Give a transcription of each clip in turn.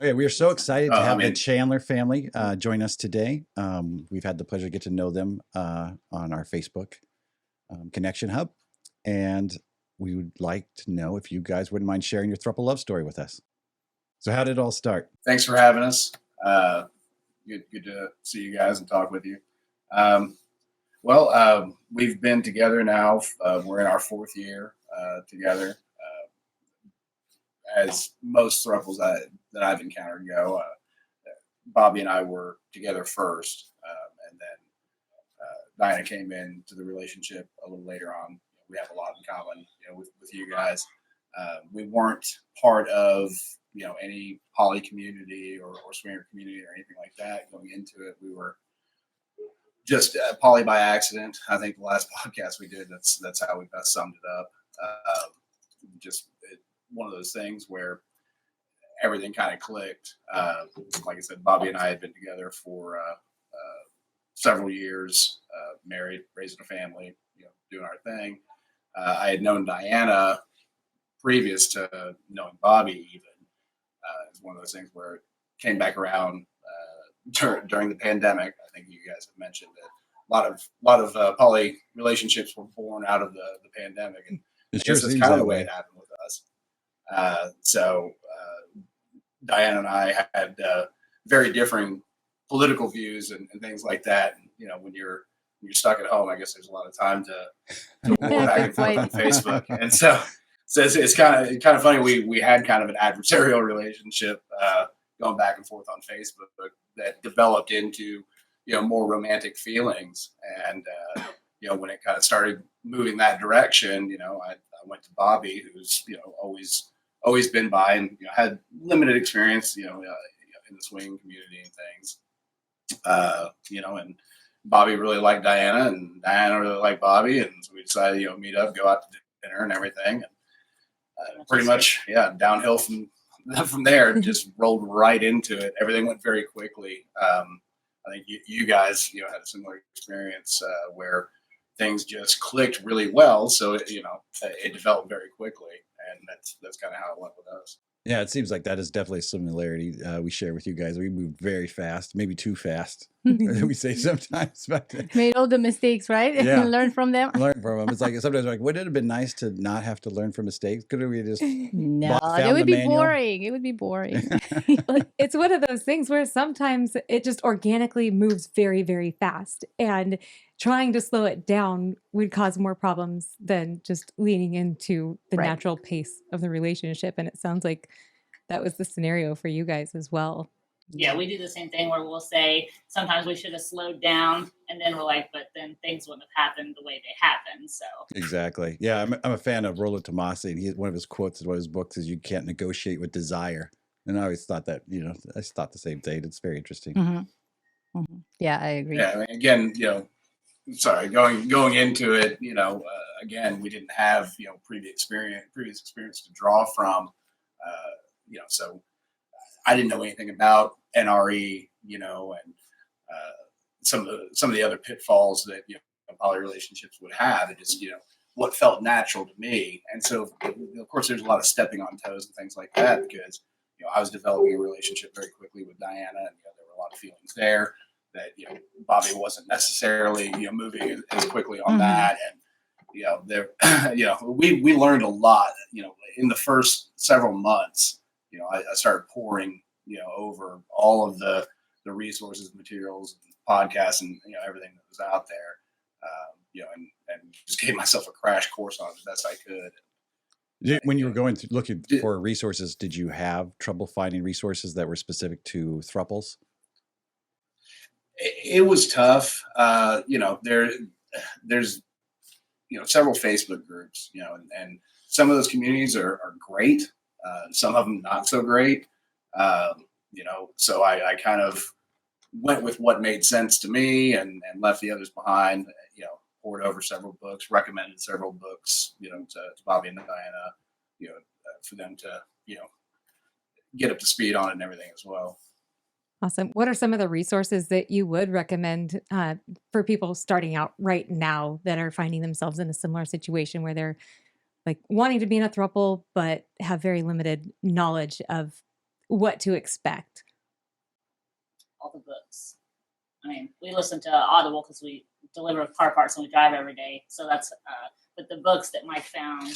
Okay, we are so excited to have the Chandler family join us today. We've had the pleasure to get to know them on our Facebook Connection Hub, and we would like to know if you guys wouldn't mind sharing your throuple love story with us. So how did it all start? Thanks for having us. Good to see you guys and talk with you. We've been together now. We're in our 4th year together. As most thruples that I've encountered go, Bobbi and I were together first, and then Diana came into the relationship a little later on. We have a lot in common, with you guys. We weren't part of any poly community or swinger community or anything like that going into it. We were just poly by accident. I think the last podcast we did, that's how we best summed it up. One of those things where everything kind of clicked. Like I said, Bobbi and I had been together for several years, married, raising a family, doing our thing. I had known Diana previous to knowing Bobbi even. It's one of those things where it came back around during the pandemic. I think you guys have mentioned that a lot of poly relationships were born out of the pandemic, and I guess that's kind of the way it happened with us. Diana and I had very differing political views and things like that. And, when you're stuck at home, I guess there's a lot of time to war back and forth on Facebook. And so it's kind of funny. We had kind of an adversarial relationship going back and forth on Facebook that developed into more romantic feelings. And when it kind of started moving that direction, I went to Bobbi, who's always been by and had limited experience, in the swinging community and things. And Bobbi really liked Diana, and Diana really liked Bobbi, and so we decided, meet up, go out to dinner and everything, and pretty much, downhill from there. Just rolled right into it. Everything went very quickly. I think you guys, had a similar experience where things just clicked really well. So it developed very quickly, and that's kind of how it went with us. Yeah, it seems like that is definitely a similarity we share with you guys. We moved very fast, maybe too fast. We say sometimes, but made all the mistakes, right? Yeah, learn from them. Learn from them. It's like sometimes like, would it have been nice to not have to learn from mistakes? Could we just no? It would be boring. It would be boring. It's one of those things where sometimes it just organically moves very, very fast, and trying to slow it down would cause more problems than just leaning into the natural pace of the relationship. And it sounds like that was the scenario for you guys as well. Yeah, we do the same thing where we'll say sometimes we should have slowed down, and then we're like, but then things wouldn't have happened the way they happened. So exactly. Yeah, I'm a fan of Rollo Tomasi, and one of his quotes in one of his books is, "You can't negotiate with desire." And I always thought that, I thought the same thing. It's very interesting. Mm-hmm. Mm-hmm. Yeah, I agree. Yeah, I mean, again, sorry, going into it, again, we didn't have, previous experience to draw from, so I didn't know anything about NRE, and some of the other pitfalls that, poly relationships would have. It just, what felt natural to me. And so, of course, there's a lot of stepping on toes and things like that because, I was developing a relationship very quickly with Diana, and, there were a lot of feelings there that, Bobbi wasn't necessarily, moving as quickly on that. And, we learned a lot, in the first several months. I started pouring, over all of the resources, materials, podcasts, and everything that was out there, and just gave myself a crash course on it as best I could. When you were going through looking for resources, did you have trouble finding resources that were specific to thruples? It was tough. There's several Facebook groups, and some of those communities are great. Some of them not so great. So I kind of went with what made sense to me and left the others behind, poured over several books, recommended several books, to Bobbi and Diana, for them to, get up to speed on it and everything as well. Awesome. What are some of the resources that you would recommend for people starting out right now that are finding themselves in a similar situation where they're like wanting to be in a throuple, but have very limited knowledge of what to expect? All the books. I mean, we listen to Audible because we deliver car parts and we drive every day. So that's, but the books that Mike found,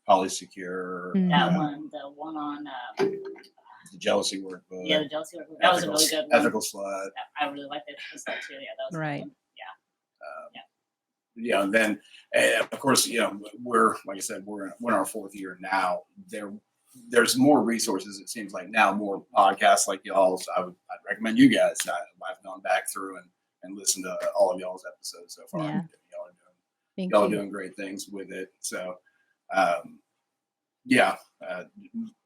Polysecure. that one, the one on, The Jealousy Workbook. yeah, the Jealousy Workbook. That was a really good one. Ethical Slut. I really liked it. Too. Yeah, that was Right. a good one. Yeah. Yeah, and then of course, we're, like I said, we're in our fourth year now. There's more resources. It seems like now, more podcasts like y'all's. I'd recommend you guys. I've gone back through and listened to all of y'all's episodes so far. Yeah. Y'all are doing great things with it. So,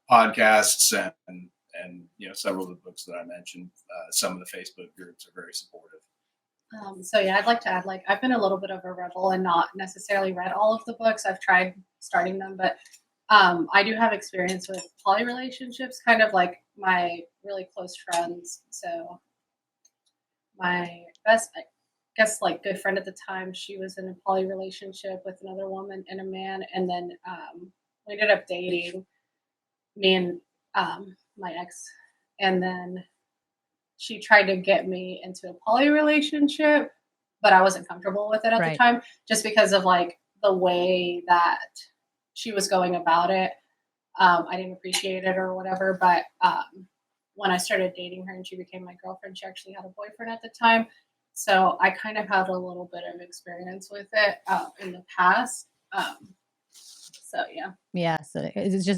podcasts and several of the books that I mentioned. Some of the Facebook groups are very supportive. I'd like to add, I've been a little bit of a rebel and not necessarily read all of the books. I've tried starting them, but I do have experience with poly relationships, kind of like my really close friends. So my best, I guess, good friend at the time, she was in a poly relationship with another woman and a man. And then we ended up dating, me and my ex. And then she tried to get me into a poly relationship, but I wasn't comfortable with it at the time, just because of the way that she was going about it. I didn't appreciate it or whatever, but when I started dating her and she became my girlfriend, she actually had a boyfriend at the time. So I kind of had a little bit of experience with it in the past. So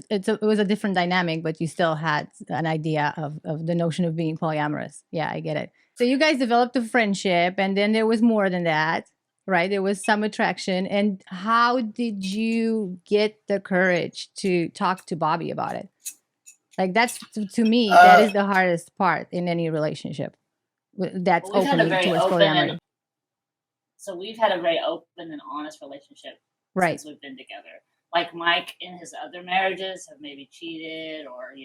it was a different dynamic, but you still had an idea of the notion of being polyamorous. Yeah, I get it. So you guys developed a friendship, and then there was more than that, right? There was some attraction. And how did you get the courage to talk to Bobbi about it? That's, to me, that is the hardest part in any relationship. That's open towards polyamory. So we've had a very open and honest relationship since we've been together. Mike in his other marriages have maybe cheated or,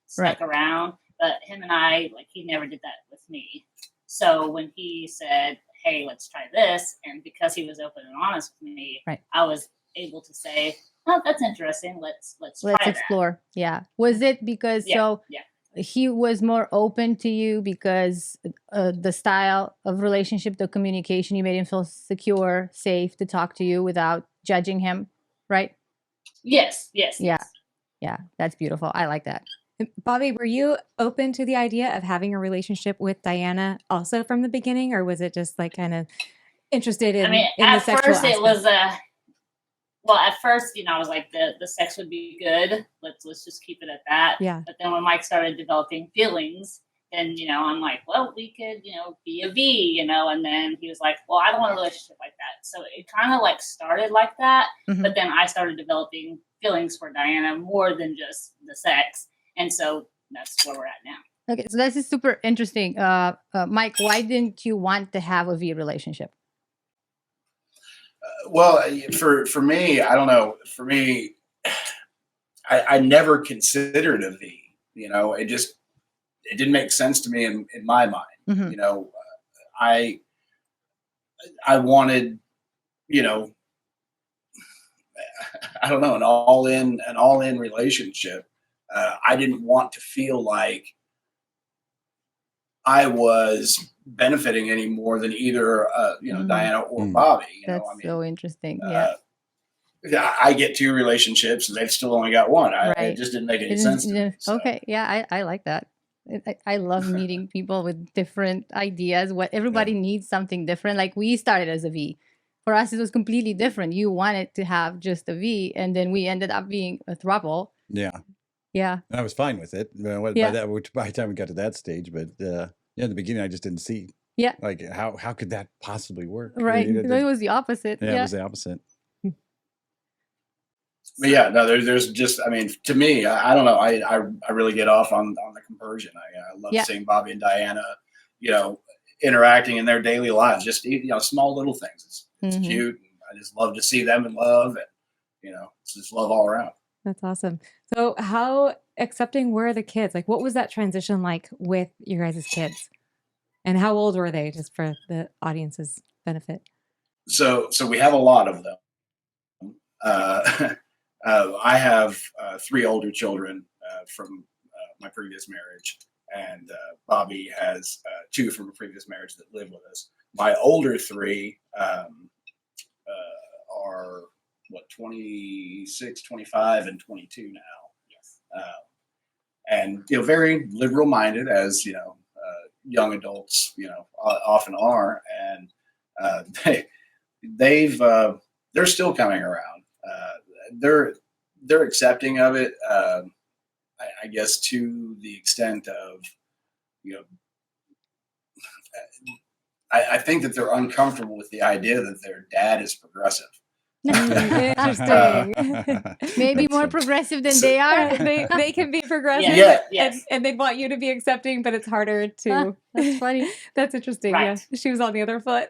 stuck around. But him and I, he never did that with me. So when he said, hey, let's try this, and because he was open and honest with me, I was able to say, oh, that's interesting. Let's explore. That. Yeah. Was it because he was more open to you because the style of relationship, the communication, you made him feel secure, safe to talk to you without judging him, right? Yes. Yeah, that's beautiful. I like that. Bobbi, were you open to the idea of having a relationship with Diana also from the beginning, or was it just kind of interested in the sexual aspect? It was at first, I was like, the sex would be good. Let's just keep it at that. Yeah. But then when Mike started developing feelings, then, I'm like, well, we could, be a V, and then he was like, well, I don't want a relationship like that. So it kind of started like that. Mm-hmm. But then I started developing feelings for Diana more than just the sex. And so that's where we're at now. Okay. So this is super interesting. Mike, why didn't you want to have a V relationship? Well, for me, I don't know. For me, I never considered a V. It didn't make sense to me in my mind. Mm-hmm. I wanted, I don't know, an all-in relationship. I didn't want to feel like I was benefiting any more than either, Diana or Bobbi. That's so interesting. Yeah. I get two relationships and they've still only got one. It just didn't make any sense to me. So. Okay. Yeah. I like that. I love meeting people with different ideas. What everybody needs something different. We started as a V. For us, it was completely different. You wanted to have just a V, and then we ended up being a throuple. Yeah. Yeah. And I was fine with it. By the time we got to that stage, but in the beginning, I just didn't see. Yeah. How could that possibly work? Right. It was the opposite. Yeah, it was the opposite. But there's just, to me, I don't know. I really get off on the conversion. I love seeing Bobbi and Diana, interacting in their daily lives, just, small little things. It's mm-hmm. cute. And I just love to see them in love, and, it's just love all around. That's awesome. So how accepting were the kids? What was that transition like with your guys' kids? And how old were they, just for the audience's benefit? So we have a lot of them. I have 3 older children. from my previous marriage, and Bobbi has 2 from a previous marriage that live with us. My older 3 are 26, 25, and 22 now. Yes. And very liberal minded, as young adults often are, and they're still coming around. They're accepting of it, I guess, to the extent of I think that they're uncomfortable with the idea that their dad is progressive. Interesting. Maybe That's more it. progressive than they are. They can be progressive, Yeah. and they'd want you to be accepting, but it's harder to. That's funny. That's interesting. Right. Yeah, she was on the other foot.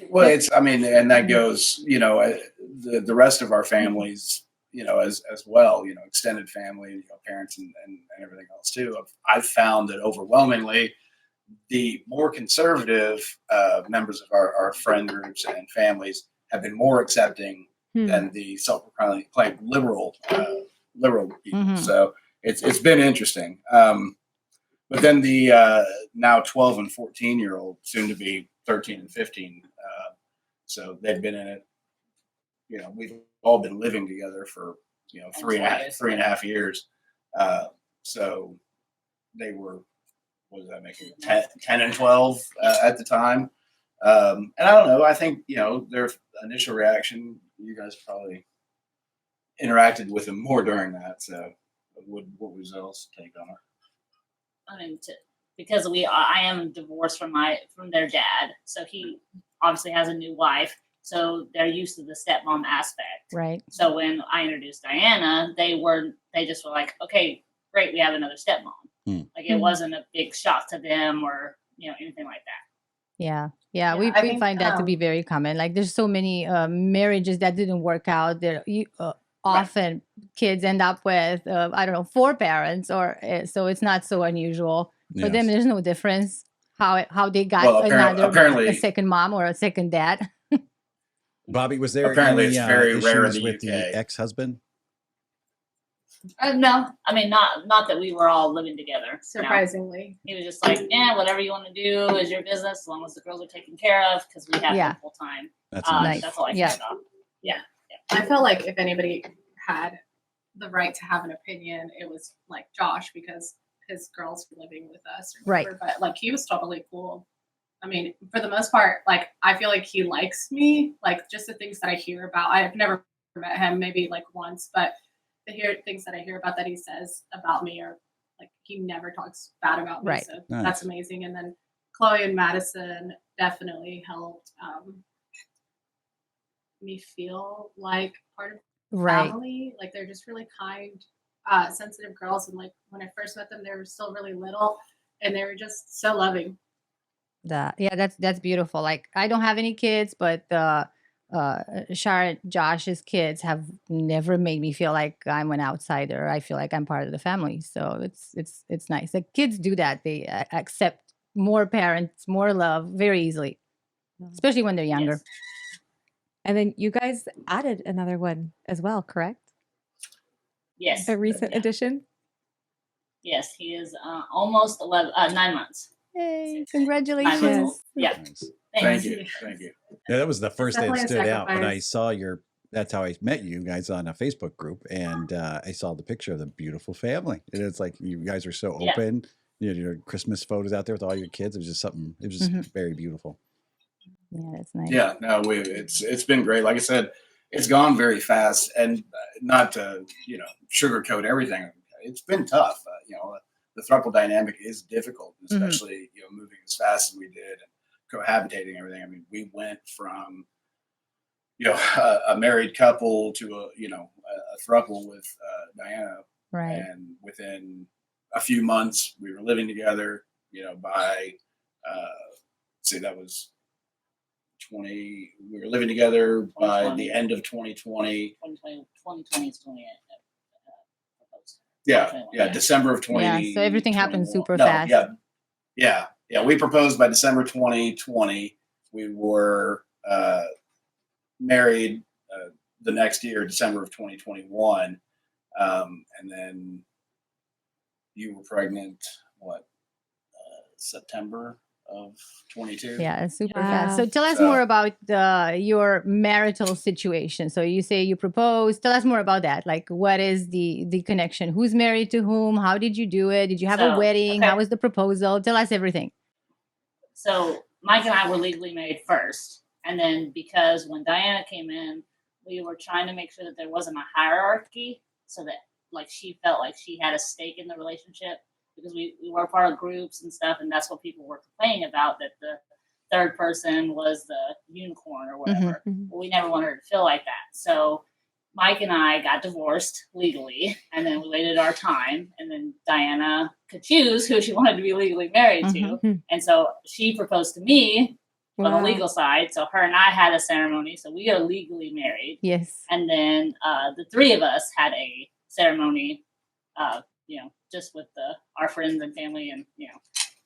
Well, and that goes, the rest of our families, as well, extended family, parents and everything else too. I've found that overwhelmingly, the more conservative members of our friend groups and families have been more accepting than the self-proclaimed liberal people. Mhm. So it's been interesting. But then the now 12 and 14-year-old, soon to be 13 and 15. So they've been in it. We've all been living together for three and a half years. So they were, what does that make it, 10 and 12 at the time. And I don't know. I think their initial reaction. You guys probably interacted with them more during that. So what was y'all's take on it? I mean, because I am divorced from their dad, so he obviously has a new wife, so they're used to the stepmom aspect. Right. So when I introduced Diana, they just were like, okay, great, we have another stepmom. Like it wasn't a big shock to them or anything like that. Yeah. Yeah, We I think, find that to be very common. Like there's so many marriages that didn't work out. There often kids end up with 4 parents, or so it's not so unusual. For them, there's no difference how they got a second mom or a second dad. Bobbi, was there Apparently any it's very rare in issues the with UK. the ex-husband? No, I mean not that we were all living together. Surprisingly, He was just like, whatever you want to do is your business, as long as the girls are taken care of, because we have them full time. That's nice. That's all I care about. Yeah. I feel like if anybody had the right to have an opinion, it was like Josh, because his girls were living with us. Or whatever, but like he was totally cool. I mean, for the most part, like I feel like he likes me. Like just the things that I hear about. I've never met him, maybe like once, but the things that I hear about that he says about me are like he never talks bad about me. Right. So Nice. that's amazing. And then Chloe and Madison definitely helped me feel like part of the family. Like they're just really kind, sensitive girls. And like when I first met them, they were still really little and they were just so loving. That's beautiful. Like I don't have any kids, but Sharon, Josh's kids have never made me feel like I'm an outsider. I feel like I'm part of the family. So it's nice. The kids do that. They accept more parents, more love very easily, especially when they're younger. Yes. And then you guys added another one as well, correct? Yes. A recent addition? Yes, he is almost 9 months. Yay! 9 Congratulations. months old. Yeah. Nice. Thanks. Thank you. Yeah, that was the first thing that Definitely a stood out when I sacrifice. saw that's how I met you guys on a Facebook group, and I saw the picture of the beautiful family, and it's like you guys are so Yeah. open. Your Christmas photos out there with all your kids. It was just something. It was just very beautiful. Yeah, that's nice. Yeah, no, it's been great. Like I said, it's gone very fast, and not to sugarcoat everything. It's been tough. The throuple dynamic is difficult, especially moving as fast as we did and cohabitating everything. I mean, we went from a married couple to a throuple with Diana, Right. and within a few months we were living together. By that was 20. We were living together by 2020. the end of 2020. 2020 is 28. Yeah, December of 20. Yeah, so everything happened super No, fast. Yeah. We proposed by December 2020. We were married the next year, December of 2021. And then you were pregnant, September of 22? Yeah, it's super Wow. fast. So tell us more about your marital situation. So you say you proposed. Tell us more about that. Like, what is the connection? Who's married to whom? How did you do it? Did you have a wedding? Okay. How was the proposal? Tell us everything. So Mike and I were legally married first. And then because when Diana came in, we were trying to make sure that there wasn't a hierarchy so that like she felt like she had a stake in the relationship, because we were part of groups and stuff, and that's what people were complaining about, that the third person was the unicorn or whatever. Well, we never wanted her to feel like that. So Mike and I got divorced legally, and then we waited our time, and then Diana could choose who she wanted to be legally married to. And so she proposed to me on the legal side. So her and I had a ceremony. So we are legally married. Yes. And then the three of us had a ceremony, just with our friends and family, and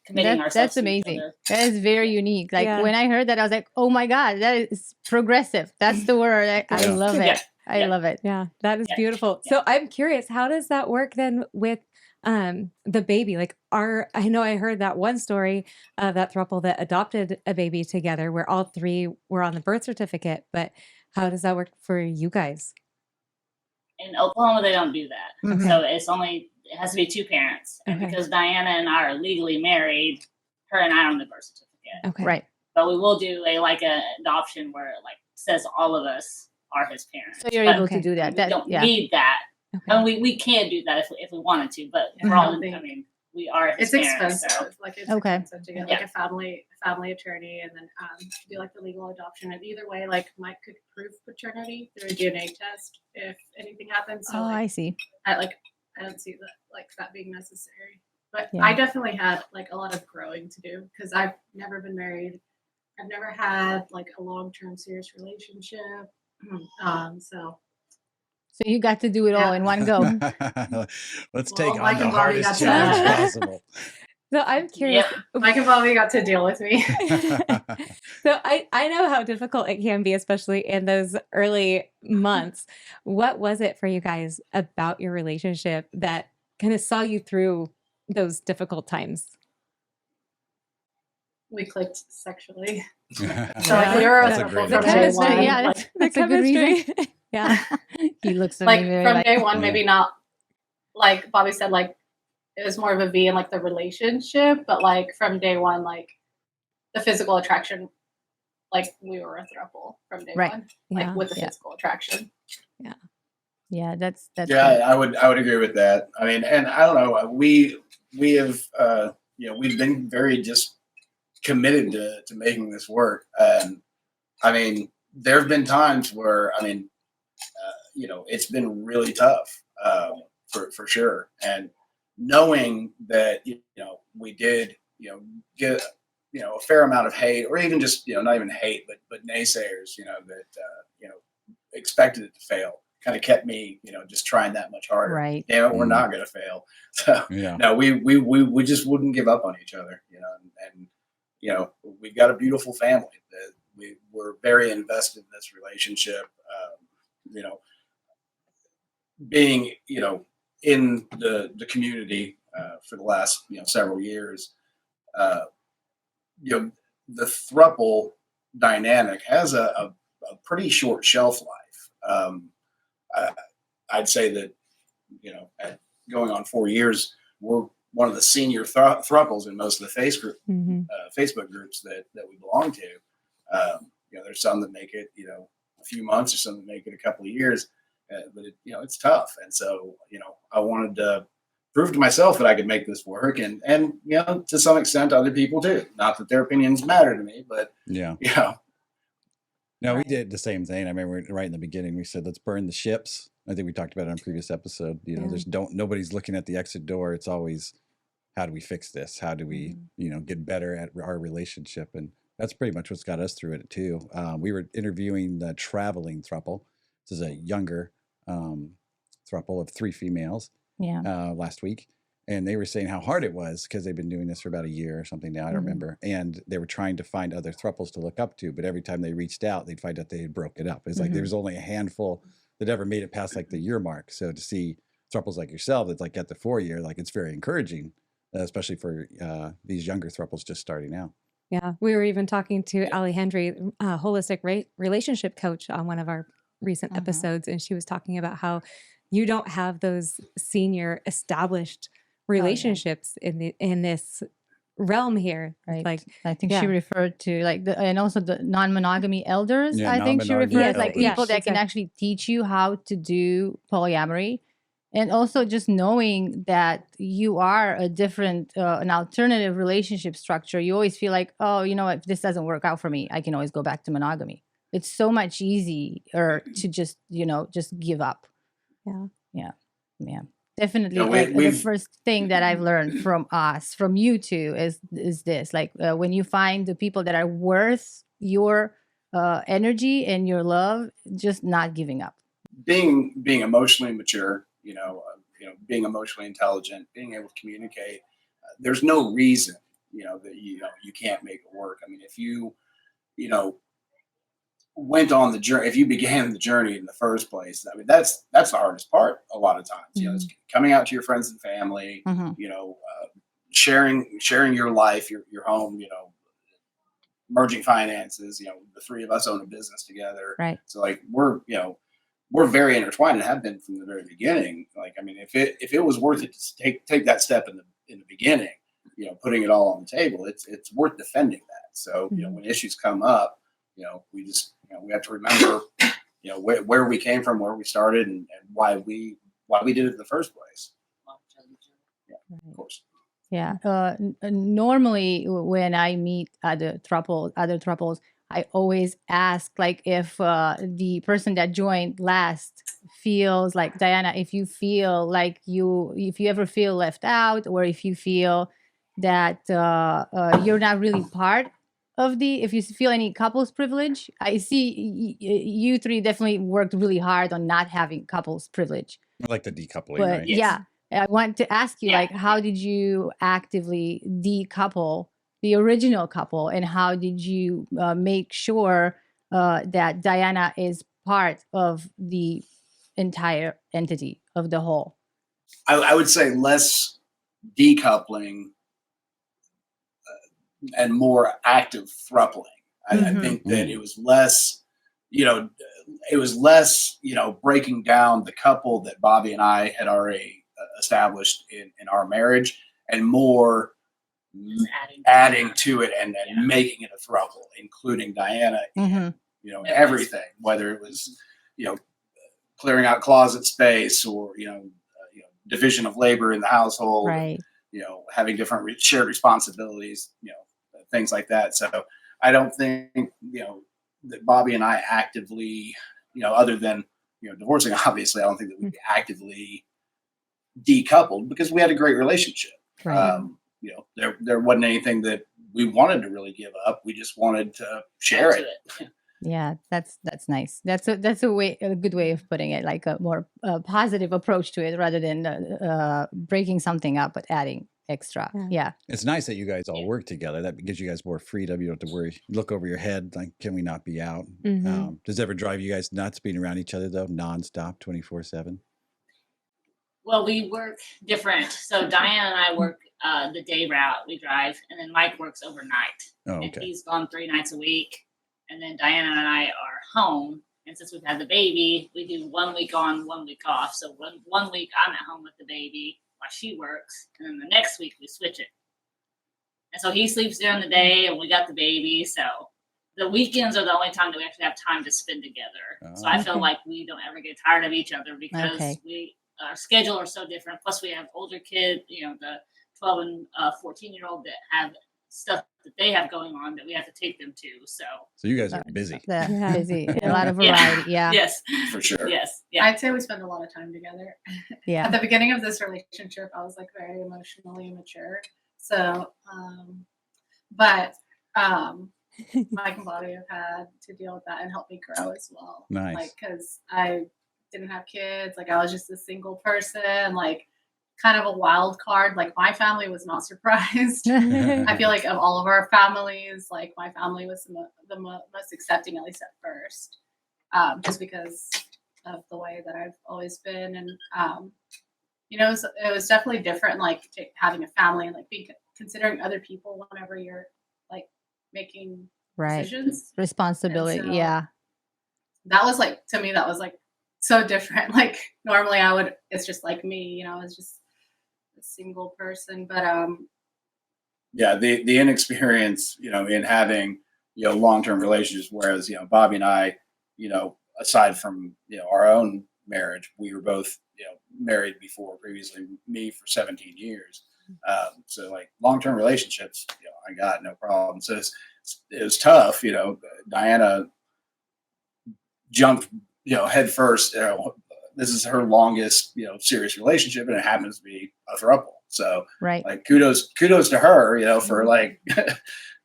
committing ourselves. That's to amazing. each other. That is very unique. Like when I heard that, I was like, oh my God, that is progressive. That's the word. I love it. I love it. Yeah, that is beautiful. So I'm curious, how does that work then with the baby? Like I know I heard that one story of that throuple that adopted a baby together where all three were on the birth certificate, but how does that work for you guys? In Oklahoma, they don't do that. So it has to be two parents. And because Diana and I are legally married, her and I are on the birth certificate. Okay. Right. But we will do an adoption where it says all of us are his parents. So you're able to do that. We don't need that. And we can do that if we wanted to, but for all, we are his parents. Expensive. So. It's expensive to get a family attorney and then do the legal adoption. And either way, Mike could prove paternity through a DNA test if anything happens. So I see. I don't see that being necessary. But I definitely had a lot of growing to do because I've never been married. I've never had a long-term serious relationship. So you got to do it all in one go. Let's take on the hardest challenge possible. So I'm curious. Mike and Bobbi got to deal with me. So I know how difficult it can be, especially in those early months. What was it for you guys about your relationship that kind of saw you through those difficult times? We clicked sexually. So we were from day one. Yeah, that's a good reason. Yeah. He looks at me from day one, maybe not like Bobbi said, it was more of a V in the relationship, but from day one, the physical attraction, we were a throuple from day one, with the physical attraction. Yeah. Yeah, that's good. I would agree with that. I mean, and I don't know, we have we've been very just committed to making this work. I mean, there have been times where it's been really tough for sure, and knowing that we did get a fair amount of hate, or even just not even hate, but naysayers that expected it to fail, kind of kept me just trying that much harder. Right. Damn it, we're not going to fail. So no, we just wouldn't give up on each other. And we've got a beautiful family that we're very invested in this relationship. Being in the community for the last several years, the throuple dynamic has a pretty short shelf life. I'd say that at going on 4 years, we're one of the senior throuples in most of the Facebook groups that we belong to. There's some that make it a few months, or some that make it a couple of years. But it's tough, and so I wanted to prove to myself that I could make this work, and to some extent other people too. Not that their opinions matter to me, but No, we did the same thing. I remember right in the beginning we said, let's burn the ships. I think we talked about it on a previous episode. Nobody's looking at the exit door. It's always, how do we fix this? How do we get better at our relationship? And that's pretty much what's got us through it too. We were interviewing the traveling throuple. This is a younger throuple of 3 females last week. And they were saying how hard it was because they've been doing this for about a year or something now, I don't remember. And they were trying to find other throuples to look up to, but every time they reached out, they'd find out they had broke it up. It's like there was only a handful that ever made it past the year mark. So to see thruples like yourself that's like at the 4-year, like it's very encouraging, especially for these younger thruples just starting out. Yeah, we were even talking to Ali Hendry, holistic relationship coach, on one of our recent episodes, and she was talking about how you don't have those senior established relationships in this realm here. Right. Like, I think she referred to like and also the non-monogamy elders. Yeah, I think she referred like elders. people that can actually teach you how to do polyamory. And also just knowing that you are a different, an alternative relationship structure. You always feel like, oh, you know, if this doesn't work out for me, I can always go back to monogamy. It's so much easier to just, you know, just give up. Yeah. Definitely. The first thing that I've learned from you two is this, like when you find the people that are worth your energy and your love, just not giving up. Being emotionally mature, being emotionally intelligent, being able to communicate. There's no reason, that you can't make it work. I mean, if you went on the journey, if you began the journey in the first place, I mean, that's the hardest part a lot of times. It's coming out to your friends and family, sharing your life, your home, merging finances. The three of us own a business together. Right. So like we're very intertwined and have been from the very beginning. Like, I mean, if it was worth it to take that step in the beginning, putting it all on the table, it's worth defending that. So, when issues come up, we just, we have to remember, where we came from, where we started, and why we did it in the first place. Yeah, of course. Yeah. Normally, when I meet other thruples, I always ask, like, if the person that joined last feels like, Diana, if you feel like if you ever feel left out, or if you feel that you're not really part of if you feel any couples privilege. I see you three definitely worked really hard on not having couples privilege. I like the decoupling, But right? yeah, I want to ask you, like, how did you actively decouple the original couple, and how did you make sure that Diana is part of the entire entity of the whole? I would say less decoupling and more active throupling. I think that it was less, breaking down the couple that Bobbi and I had already established in our marriage, and more adding to it and making it a throuple, including Diana in, everything, whether it was, clearing out closet space, or, division of labor in the household, right? Having different shared responsibilities, things like that. So I don't think, that Bobbi and I actively, other than, divorcing, obviously, I don't think that we actively decoupled, because we had a great relationship. Right. There wasn't anything that we wanted to really give up. We just wanted to share it. Yeah, that's nice. That's a good way of putting it, like a more positive approach to it, rather than breaking something up but adding extra. Yeah. It's nice that you guys all work together. That gives you guys more freedom. You don't have to worry, look over your head, like, can we not be out? Does it ever drive you guys nuts being around each other, though, nonstop, 24/7? Well, we work different. So Diane and I work the day route. We drive, and then Mike works overnight. Oh, okay. And he's gone 3 nights a week. And then Diana and I are home. And since we've had the baby, we do 1 week on, 1 week off. So one week I'm at home with the baby while she works. And then the next week we switch it. And so he sleeps during the day and we got the baby. So the weekends are the only time that we actually have time to spend together. So I feel like we don't ever get tired of each other, because our schedule are so different. Plus we have older kids, the 12 and 14-year-old that have stuff that they have going on that we have to take them to. So you guys are busy. Busy. A lot of variety. Yeah. Yes. For sure. Yes. Yeah. I'd say we spend a lot of time together. Yeah. At the beginning of this relationship, I was like very emotionally immature. So, Mike and Bobbi have had to deal with that and help me grow as well. Nice. Like, because I didn't have kids. Like, I was just a single person, like kind of a wild card. Like, my family was not surprised. I feel like of all of our families, like my family was the most accepting, at least at first, just because of the way that I've always been. And you know, it was definitely different, like having a family and like considering other people whenever you're like making decisions. Responsibility. So yeah. That was like, to me, that was like so different. Like normally it's just like me, you know, it's just a single person, but yeah, the inexperience, you know, in having, you know, long-term relationships, whereas, you know, Bobbi and I, you know, aside from, you know, our own marriage, we were both, you know, married before, previously me for 17 years. So like long-term relationships, you know, I got no problem. So it was tough, you know. Diana jumped, you know, head first. You know, this is her longest, you know, serious relationship, and it happens to be a throuple. So like kudos to her, you know, for like,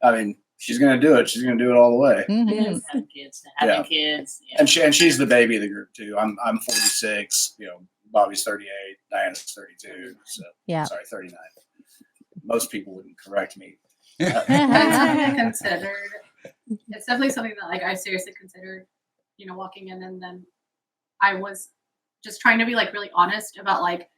I mean, she's gonna do it. She's gonna do it all the way. Having kids. Yeah. And she's the baby of the group too. I'm 46. You know, Bobbi's 38. Diana's 32. So sorry, 39. Most people wouldn't correct me. Considered. It's definitely something that like I seriously considered, you know, walking in, and then I was just trying to be like really honest about like,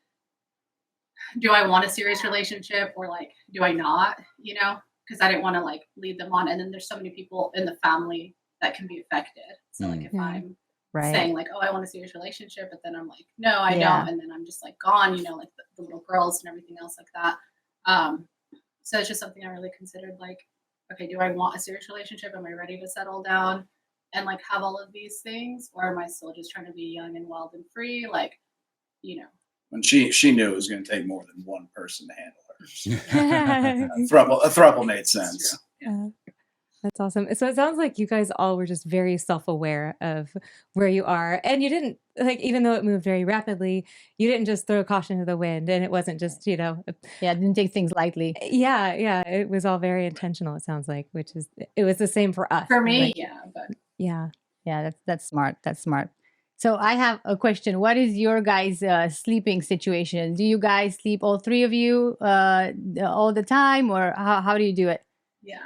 do I want a serious relationship or like, do I not, you know, because I didn't want to like lead them on. And then there's so many people in the family that can be affected. So like if I'm saying like, oh, I want a serious relationship, but then I'm like, no, I don't. And then I'm just like gone, you know, like the little girls and everything else like that. So it's just something I really considered, like, okay, do I want a serious relationship? Am I ready to settle down and like have all of these things? Or am I still just trying to be young and wild and free? Like, you know. When she knew it was going to take more than one person to handle her. A throuple made sense. That's awesome. So it sounds like you guys all were just very self-aware of where you are, and you didn't like, even though it moved very rapidly, you didn't just throw caution to the wind, and it wasn't just, you know, didn't take things lightly. Yeah, it was all very intentional. It sounds like, it was the same for us. For me, that's smart. That's smart. So I have a question. What is your guys' sleeping situation? Do you guys sleep, all three of you, all the time, or how do you do it? Yeah.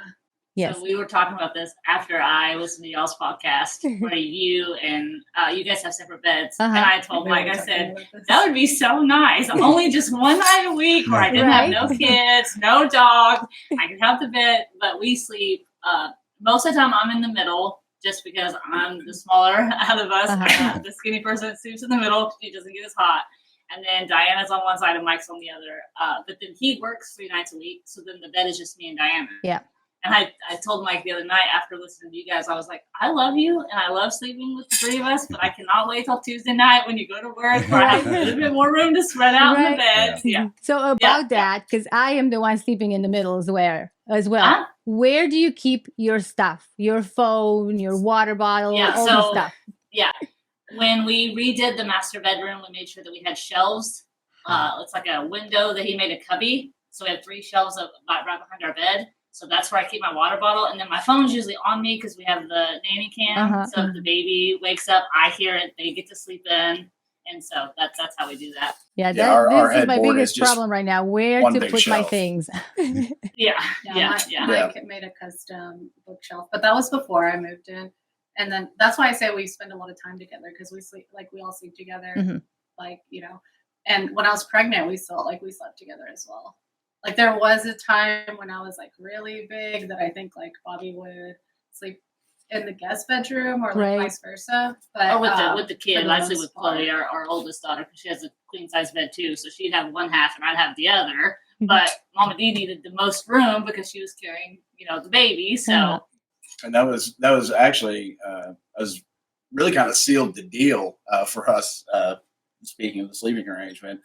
Yes. So we were talking about this after I listened to y'all's podcast where you and you guys have separate beds. And I told Mike, I said, that would be so nice. Only just one night a week where I didn't have no kids, no dog. I could have the bed, but we sleep. Most of the time I'm in the middle just because I'm the smaller out of us. The skinny person sleeps in the middle. He doesn't get as hot. And then Diana's on one side and Mike's on the other. But then he works 3 nights a week. So then the bed is just me and Diana. Yeah. And I told Mike the other night after listening to you guys, I was like, I love you and I love sleeping with the three of us, but I cannot wait till Tuesday night when you go to work where I have a little bit more room to spread out in the bed. Yeah. So about that, because I am the one sleeping in the middle as well. Where do you keep your stuff? Your phone, your water bottle, all the stuff? Yeah. When we redid the master bedroom, we made sure that we had shelves. It's like a window that he made a cubby. So we had 3 shelves right behind our bed. So that's where I keep my water bottle. And then my phone's usually on me because we have the nanny cam. So if the baby wakes up, I hear it. They get to sleep in. And so that's how we do that. Yeah, this is my biggest problem right now. Where to put my things. Mike made a custom bookshelf. But that was before I moved in. And then that's why I say we spend a lot of time together because we sleep, like we all sleep together. Like, you know, and when I was pregnant, we slept together as well. Like there was a time when I was like really big that I think like Bobbi would sleep in the guest bedroom or like vice versa. But with the kid, I sleep with Chloe, our oldest daughter, because she has a queen size bed too. So she'd have one half and I'd have the other. But Mama D needed the most room because she was carrying, you know, the baby. So and that was actually was really kind of sealed the deal for us. Speaking of the sleeping arrangement.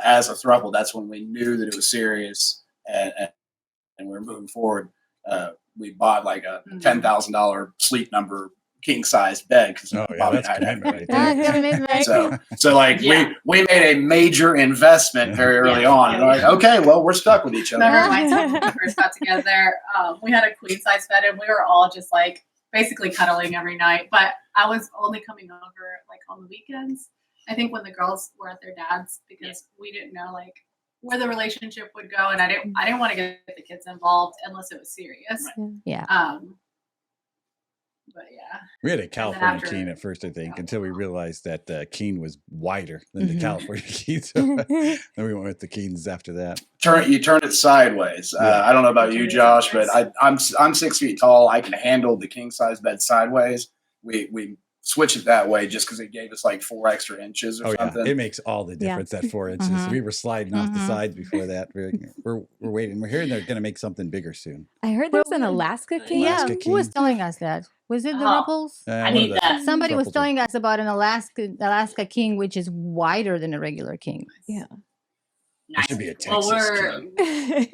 As a throuple, that's when we knew that it was serious and we were moving forward. We bought like a $10,000 Sleep Number king size bed because that's commitment right there. So like we made a major investment very early on, and like, okay, well, we're stuck with each other. Remember my time when we first got together, we had a queen size bed and we were all just like basically cuddling every night. But I was only coming over like on the weekends. I think when the girls were at their dad's because we didn't know like where the relationship would go, and I didn't want to get the kids involved unless it was serious. Yeah. but yeah. We had a California after- king at first, I think, Yeah. until we realized that the king was wider than the Mhm. California king. So then we went with the kings after that. You turn it sideways. Yeah. I don't know about You you, turn it Josh, but sideways. I'm 6 feet tall. I can handle the king size bed sideways. We switch it that way just because it gave us like 4 extra inches or Oh yeah, something. it makes all the Yeah. difference. That 4 inches. Mhm. We were sliding off the Mhm. sides before that. We're waiting. We're hearing they're going to make something bigger soon. I heard there's an Alaska king. Alaska Yeah, who was king. telling us that? Was it the Oh, Rupples? I one need of the that. Somebody was couples telling us about an Alaska king, which is wider than a regular king. There Nice. should be a Well, Texas king.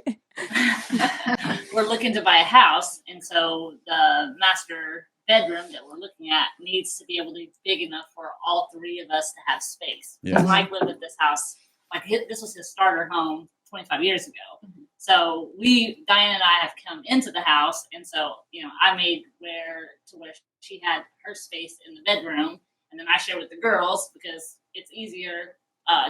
we're looking to buy a house, and so the master bedroom that we're looking at needs to be able to be big enough for all 3 of us to have space. Yes. Mike lived at this house, this was his starter home 25 years ago. So Diane and I have come into the house, and so I made where she had her space in the bedroom, and then I share with the girls because it's easier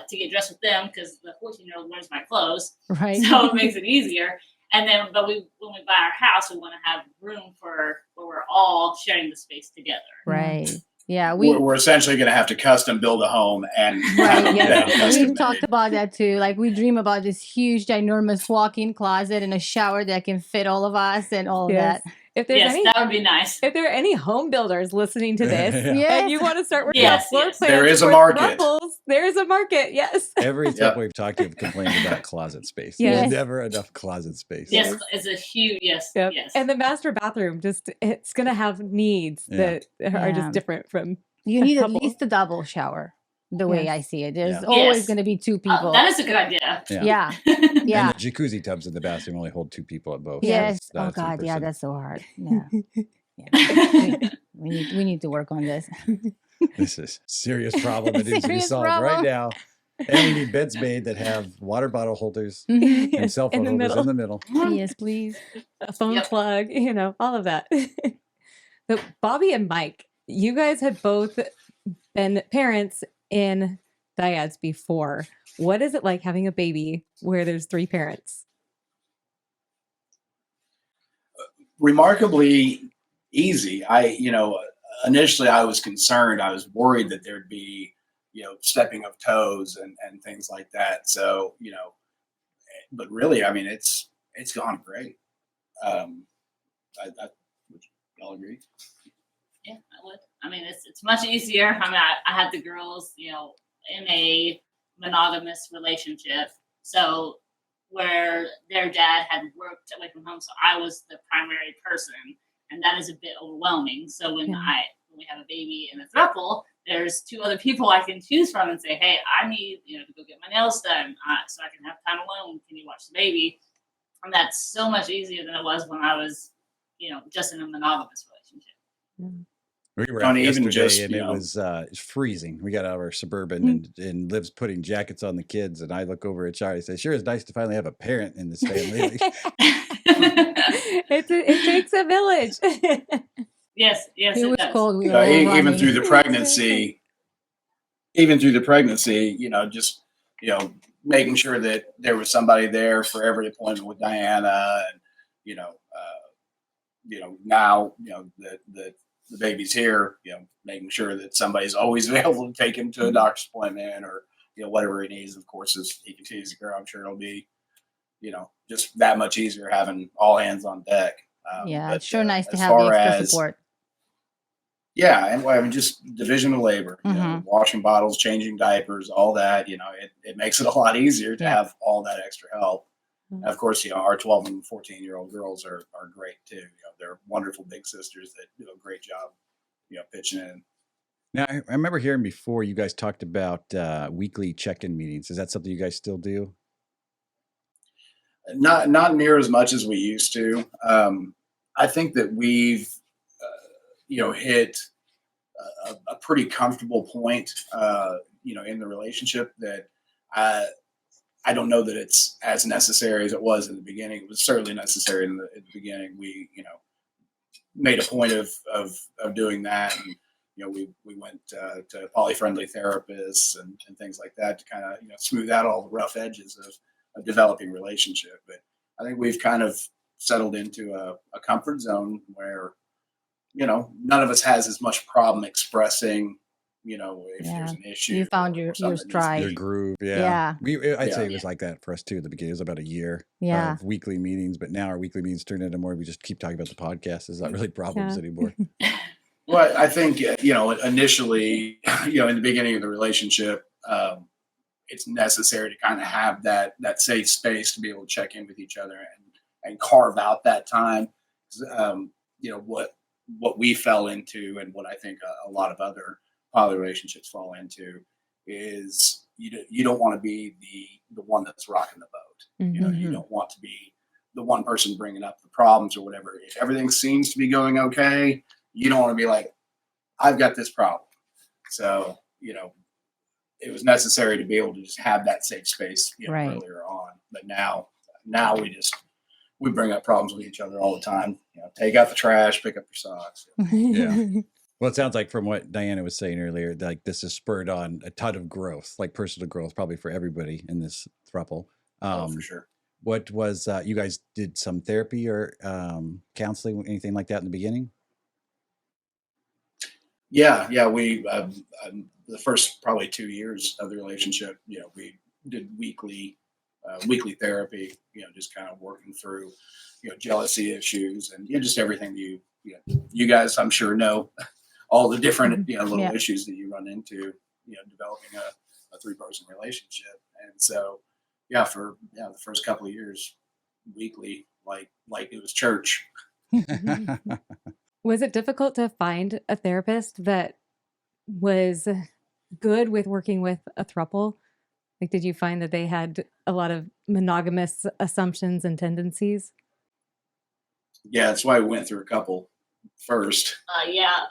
to get dressed with them because the 14-year-old wears my clothes, Right. so it makes it easier. And then, but when we buy our house, we want to have room for where we're all sharing the space together. Right. Yeah. We're essentially going to have to custom build a home and have Right. a Yeah. bed custom We've talked made. about that too. Like we dream about this huge, ginormous walk-in closet and a shower that can fit all of us and all of Yes. that. If there's Yes, any, that would be nice. if there are any home builders listening to this, Yeah. Yes. and you want to start working Yes, on floor yes. plans, There is a for market. Rupples, there's a market. Yes. Every Yep. couple we've talked to have complained about closet space. Yes. There's never enough closet space. Yes, it's a huge yes. Yep. Yes. And the master bathroom, it's going to have needs Yeah. that are Yeah. just different from. You need at couple. least a double shower, the way Yes. I see it. There's Yeah. always Yes. going to be 2 people. that is a good idea. Yeah. yeah. And Yeah. the jacuzzi tubs in the bathroom only hold 2 people at both. so Yes. it's Oh not a God. Yeah. 3-person. That's so hard. Yeah. Yeah. we need to work on this. This is a serious problem that needs to be Serious solved right problem. now. And we need beds made that have water bottle holders Mhm. and cell phone in the holders middle, in the middle. Yes, please. a phone Yep. plug, all of that. So Bobbi and Mike, you guys had both been parents in dyads before. What is it like having a baby where there's 3 parents? Remarkably easy. Initially I was concerned. I was worried that there'd be, stepping of toes and things like that. So, but really, I mean, it's gone great. Would y'all agree? Yeah, I would. I mean, it's much easier. I mean, I had the girls, in a monogamous relationship, so where their dad had worked away from home, so I was the primary person, and that is a bit overwhelming. So when we have a baby in a throuple, there's 2 other people I can choose from and say, hey, I need to go get my nails done, so I can have time alone. Can you watch the baby? And that's so much easier than it was when I was, just in a monogamous relationship. We were Don't out even yesterday just, and it was freezing. We got out of our Suburban and Liv's putting jackets on the kids. And I look over at Charlie and say, sure, it's nice to finally have a parent in this family. It takes a village. Yes, It was does. cold. We were all Even running. through the pregnancy, just, making sure that there was somebody there for every appointment with Diana and, now, the baby's here, making sure that somebody's always available to take him to a doctor's appointment or, whatever he needs. Of course, as he continues to grow, I'm sure it'll be, just that much easier having all hands on deck. Yeah, it's sure nice to as have the far extra as- support. Yeah, and I mean, just division of labor, Mhm. washing bottles, changing diapers, all that. It makes it a lot easier to Yeah. have all that extra help. Mhm. And of course, our 12 and 14-year-old girls are great too. They're wonderful big sisters that do a great job, pitching in. Now, I remember hearing before you guys talked about weekly check-in meetings. Is that something you guys still do? Not near as much as we used to. I think that we've hit a pretty comfortable point in the relationship that I don't know that it's as necessary as it was in the beginning. It was certainly necessary in the beginning. We made a point of doing that, and we went to poly-friendly therapists and things like that to kind of smooth out all the rough edges of a developing relationship. But I think we've kind of settled into a comfort zone where none of us has as much problem expressing, if there's an issue. You found your stride. Your groove. Yeah. I'd say it was like that for us too at the beginning. It was about a year of weekly meetings, but now our weekly meetings turned into more, we just keep talking about the podcast. It's not really problems anymore. Well, I think, initially, in the beginning of the relationship, it's necessary to kind of have that safe space to be able to check in with each other and carve out that time. What we fell into, and what I think a lot of other poly relationships fall into, is you don't want to be the one that's rocking the boat. Mm-hmm. You don't want to be the one person bringing up the problems or whatever. If everything seems to be going okay, you don't want to be like, I've got this problem. So, it was necessary to be able to just have that safe space earlier on. But now we bring up problems with each other all the time. Take out the trash, pick up your socks. Yeah. Well, it sounds like from what Diana was saying earlier, like this has spurred on a ton of growth, like personal growth, probably for everybody in this throuple. For sure. What was, you guys did some therapy or counseling, anything like that in the beginning? Yeah. We, the first probably 2 years of the relationship, we did weekly therapy, just kind of working through, jealousy issues and just everything you guys, I'm sure, know all the different, little issues that you run into, developing a 3-person relationship. And so, for the first couple of years, weekly, like it was church. Was it difficult to find a therapist that was good with working with a throuple? Like, did you find that they had a lot of monogamous assumptions and tendencies? Yeah, that's why we went through a couple first.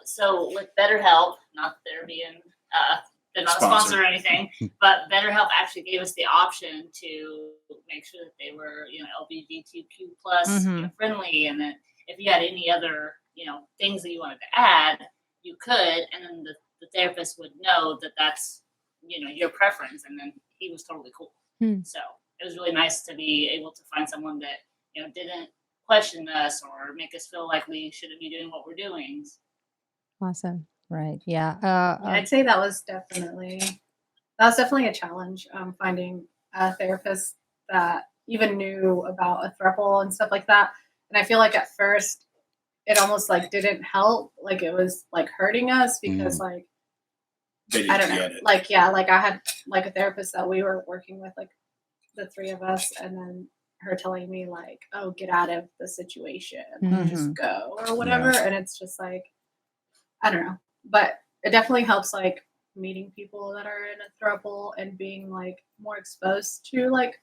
So with BetterHelp, not that they're being they're not a sponsor or anything, but BetterHelp actually gave us the option to make sure that they were, LGBTQ plus friendly, and that if you had any other, things that you wanted to add, you could, and then the therapist would know that that's, your preference, and then he was totally cool. So it was really nice to be able to find someone that, didn't question us or make us feel like we shouldn't be doing what we're doing. Awesome. Right. Yeah. I'd say that was definitely a challenge, finding a therapist that even knew about a throuple and stuff like that. And I feel like at first it almost like didn't help. Like it was like hurting us because like, I don't know. Like, I had like a therapist that we were working with, like the 3 of us, and then her telling me like, oh, get out of the situation, just go or whatever. And it's just like, I don't know, but it definitely helps like meeting people that are in a throuple and being like more exposed to like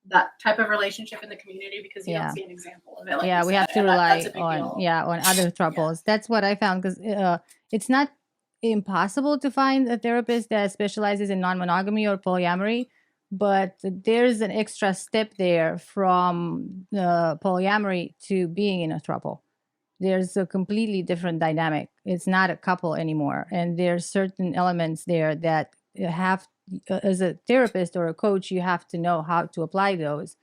that type of relationship in the community, because you don't see an example of it. Like we have to rely on other throuples. That's what I found, because it's not impossible to find a therapist that specializes in non-monogamy or polyamory, but there's an extra step there from polyamory to being in a throuple. There's a completely different dynamic. It's not a couple anymore, and there's certain elements there that have, as a therapist or a coach, you have to know how to apply those.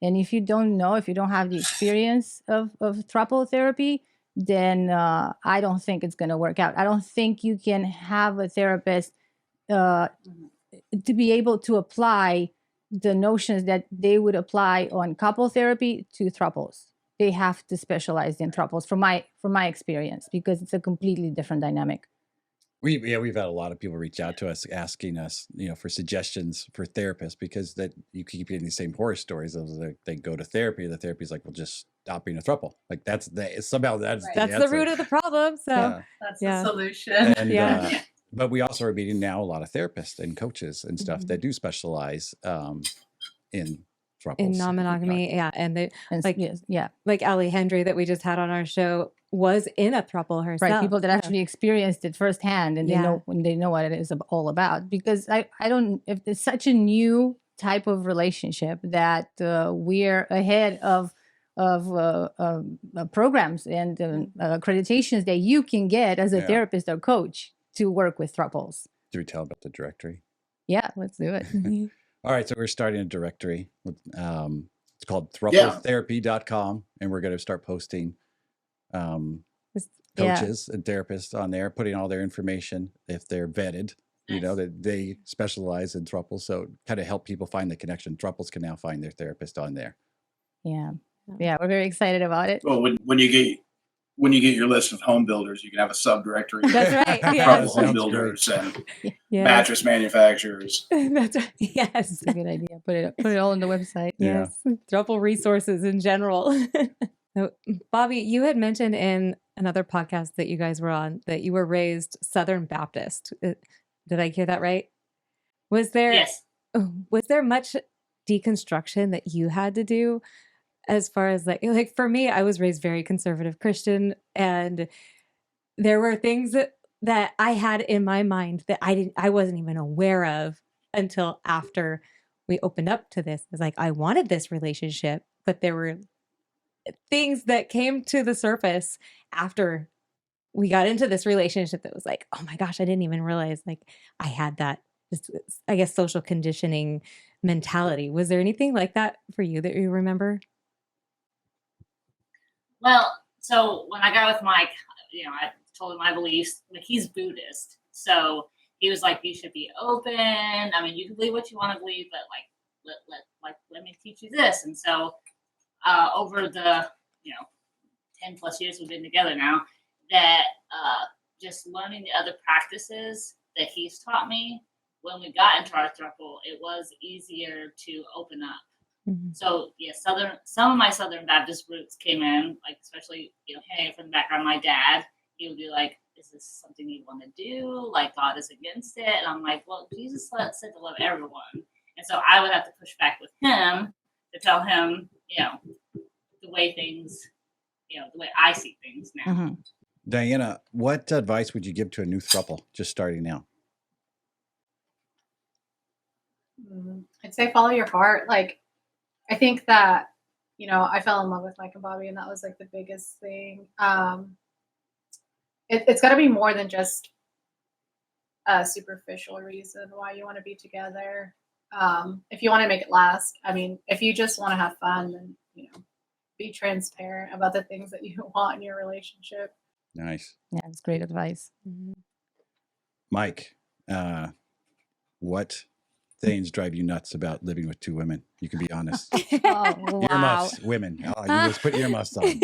And if you don't have the experience of throuple therapy, then I don't think it's going to work out. I don't think you can have a therapist to be able to apply the notions that they would apply on couple therapy to throuples. They have to specialize in throuples, from my experience, because it's a completely different dynamic. We've had a lot of people reach out to us asking us, for suggestions for therapists, because that you keep getting the same horror stories of they go to therapy. The therapy's like, well, just stop being a throuple. Like that's the root of the problem. So that's the solution. And, but we also are meeting now a lot of therapists and coaches and stuff that do specialize in throuples. In non-monogamy, and they like Ali Hendry that we just had on our show was in a throuple herself. Right, people that actually experienced it firsthand, and they know what it is all about. Because I don't, if it's such a new type of relationship that we're ahead of programs and accreditations that you can get as a therapist or coach to work with throuples. Do we tell about the directory? Yeah, let's do it. All right, so we're starting a directory. It's called throupletherapy.com, and we're going to start posting coaches and therapists on there, putting all their information if they're vetted. You know, that they specialize in throuples, so kind of help people find the connection. Throuples can now find their therapist on there. Yeah, we're very excited about it. Well, when you get your list of home builders, you can have a subdirectory. That's right. Throuple home builders and mattress manufacturers. That's right. Yes, that's a good idea. Put it all on the website. Yes, throuple resources in general. So, Bobbi, you had mentioned in another podcast that you guys were on that you were raised Southern Baptist. Did I hear that right? Was there much deconstruction that you had to do as far as like for me, I was raised very conservative Christian, and there were things that I had in my mind that I wasn't even aware of until after we opened up to this. It's like I wanted this relationship, but there were things that came to the surface after we got into this relationship that was like, oh my gosh, I didn't even realize like I had that, I guess, social conditioning mentality. Was there anything like that for you that you remember? Well, so when I got with Mike, I told him my beliefs. Like, he's Buddhist, so he was like, "You should be open. I mean, you can believe what you want to believe, but let me teach you this." And so, over the 10 plus years we've been together now, that just learning the other practices that he's taught me, when we got into our throuple, it was easier to open up. Mm-hmm. So some of my Southern Baptist roots came in, like especially hearing from the background, my dad, he would be like, "Is this something you want to do? Like, God is against it." And I'm like, "Well, Jesus said to love everyone," and so I would have to push back with him to tell him, the way things, the way I see things now. Mm-hmm. Diana, what advice would you give to a new throuple just starting now? I'd say follow your heart. Like, I think that, I fell in love with Mike and Bobbi, and that was like the biggest thing. It's got to be more than just a superficial reason why you want to be together. If you want to make it last, I mean, if you just want to have fun, then, be transparent about the things that you want in your relationship. Nice. Yeah, it's great advice. Mm-hmm. Mike, what things drive you nuts about living with two women? You can be honest. Oh, wow. Earmuffs, women. Oh, you just put earmuffs on.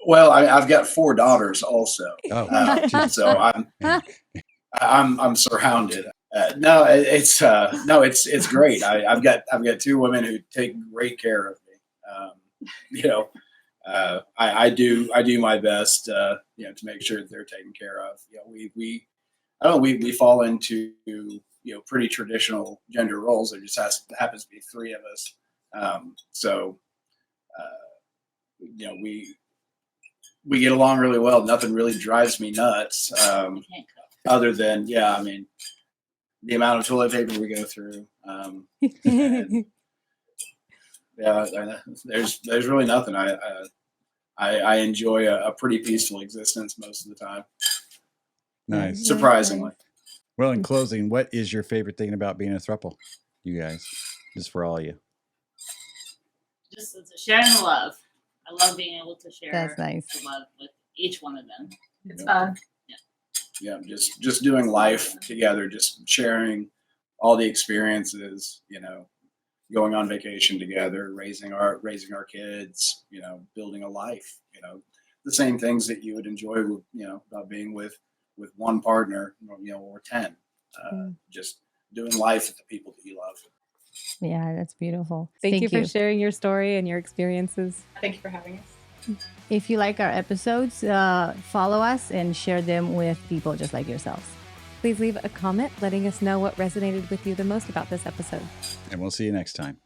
Well, I've got 4 daughters also. Oh, so I'm surrounded. No, it's great. I've got 2 women who take great care of me. I do my best, to make sure that they're taken care of. We fall into, pretty traditional gender roles. There just happens to be 3 of us. We get along really well. Nothing really drives me nuts. Other than, the amount of toilet paper we go through. There's really nothing. I enjoy a pretty peaceful existence most of the time. Nice. Surprisingly. Well, in closing, what is your favorite thing about being a throuple? You guys, just for all of you. Just sharing the love. I love being able to share the love with each one of them. It's fun. Yeah, just doing life together, just sharing all the experiences, going on vacation together, raising our kids, building a life, the same things that you would enjoy with, about being with one partner, or 10, just doing life with the people that you love. Yeah, that's beautiful. Thank you for sharing your story and your experiences. Thank you for having us. If you like our episodes, follow us and share them with people just like yourselves. Please leave a comment letting us know what resonated with you the most about this episode. And we'll see you next time.